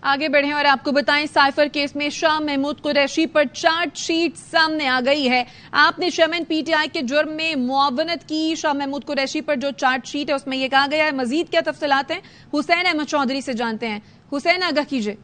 आगे बढ़ें और आपको बताएं, साइफर केस में शाह महमूद कुरैशी पर चार्जशीट सामने आ गई है। आपने चेयरमैन पीटीआई के जुर्म में मुआवनत की। शाह महमूद कुरैशी पर जो चार्जशीट है उसमें यह कहा गया है। मजीद क्या तफसीलात हैं, हुसैन अहमद चौधरी से जानते हैं। हुसैन, आगाह कीजिए।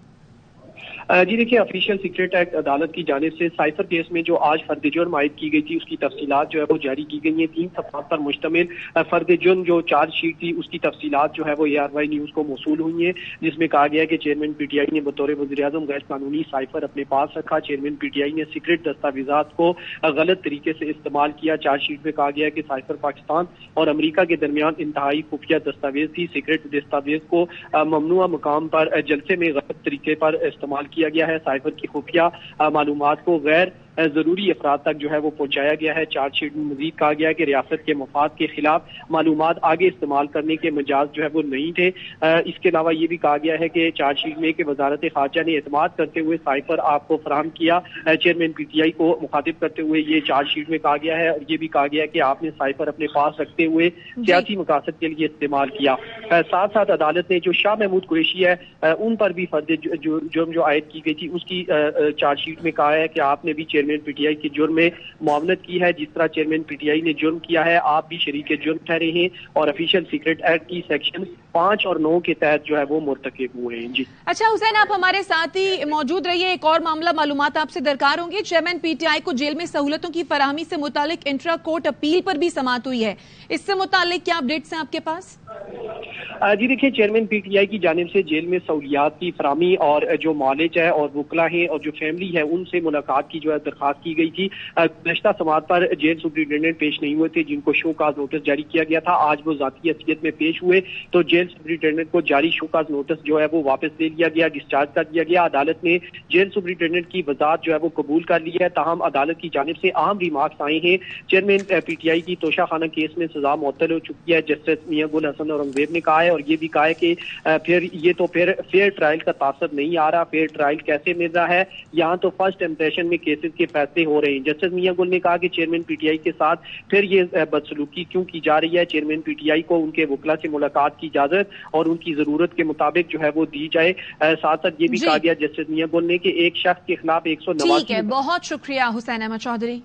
जी देखिए, ऑफिशियल सीक्रेट एक्ट अदालत की जानिब से साइफर केस में जो आज फर्द जुर्म आयद की गई थी उसकी तफसीलात जो है वो जारी की गई हैं। 3 सफ़हात पर मुश्तमिल फर्द जुर्म जो चार्जशीट थी उसकी तफसीलात जो है वो ARY न्यूज़ को मौसूल हुई हैं, जिसमें कहा गया है कि चेयरमैन पीटीआई ने बतौर वज़ीर-ए-आज़म गैर कानूनी साइफर अपने पास रखा। चेयरमैन पीटीआई ने सीक्रेट दस्तावेजात को गलत तरीके से इस्तेमाल किया। चार्जशीट में कहा गया है कि साइफर पाकिस्तान और अमरीका के दरमियान इंतहाई खुफिया दस्तावेज थी। सीक्रेट दस्तावेज को ममनुआ मकाम पर जलसे में गलत तरीके पर इस्तेमाल किया गया है। साइफर की खुफिया मालूमात को गैर जरूरी अफराद तक जो है वो पहुंचाया गया है। चार्जशीट में मजीद कहा गया है कि रियासत के मफाद के खिलाफ मालूमात आगे इस्तेमाल करने के मजाज जो है वो नहीं थे। इसके अलावा ये भी कहा गया है कि चार्जशीट में कि वजारत खारजा ने एतमाद करते हुए साइफर आपको फराहम किया। चेयरमैन पीटीआई को मुखातिब करते हुए ये चार्जशीट में कहा गया है, और ये भी कहा गया है कि आपने साइफर अपने पास रखते हुए सियासी मकासद के लिए इस्तेमाल किया। साथ साथ अदालत ने जो शाह महमूद कुरैशी है उन पर भी फर्द जुर्म जो आयद की गई थी उसकी चार्जशीट में कहा है कि आपने भी चेयरमैन पीटीआई के जुर्म में मुआवनत की है। जिस तरह चेयरमैन पीटीआई ने जुर्म किया है आप भी शरीक जुर्म ठहरे हैं और ऑफिशियल सीक्रेट एक्ट की सेक्शन 5 और 9 के तहत जो है वो मुर्तकिब हुए हैं। जी अच्छा हुसैन, आप हमारे साथ ही मौजूद रहिए। एक और मामला मालूमात आपसे दरकार होंगी। चेयरमैन पीटीआई को जेल में सहूलतों की फराहमी से मुतालिक इंट्रा कोर्ट अपील पर भी समाअत हुई है। इससे मुतालिक क्या अपडेट्स हैं आपके पास? जी देखिए, चेयरमैन पीटीआई की जानिब से जेल में सहूलियात की फराहमी और जो मॉलेज है और वकला है और जो फैमिली है उनसे मुलाकात की जो है दरखास्त की गई थी। गुज़श्ता समाअत पर जेल सुप्रिंटेंडेंट पेश नहीं हुए थे, जिनको शो काज नोटिस जारी किया गया था। आज वो जाती हैसियत में पेश हुए तो जेल सुप्रिंटेंडेंट को जारी शो काज नोटिस जो है वो वापस ले लिया गया, डिस्चार्ज कर दिया गया। अदालत ने जेल सुप्रिंटेंडेंट की वजाहत जो है वो कबूल कर ली है। ताहम अदालत की जानिब से अहम रिमार्क्स आए हैं। चेयरमैन पीटीआई की तोशा खाना केस में सजा मुअत्तल हो चुकी है, जस्टिस मियां गुल हसन औरंगजेब ने कहा है, और ये भी कहा है कि फिर फेयर ट्रायल का तासर नहीं आ रहा। फेयर ट्रायल कैसे मिल रहा है? यहाँ तो फर्स्ट इंप्रेशन में केसेस के फैसले हो रहे हैं। जस्टिस मियां गुल ने कहा कि चेयरमैन पीटीआई के साथ फिर ये बदसलूकी क्यों की जा रही है? चेयरमैन पीटीआई को उनके वकला से मुलाकात की इजाजत और उनकी जरूरत के मुताबिक जो है वो दी जाए। साथ साथ ये भी कहा गया जस्टिस मियां गुल ने कि एक शख्स के खिलाफ 189। बहुत शुक्रिया हुसैन अहमद चौधरी।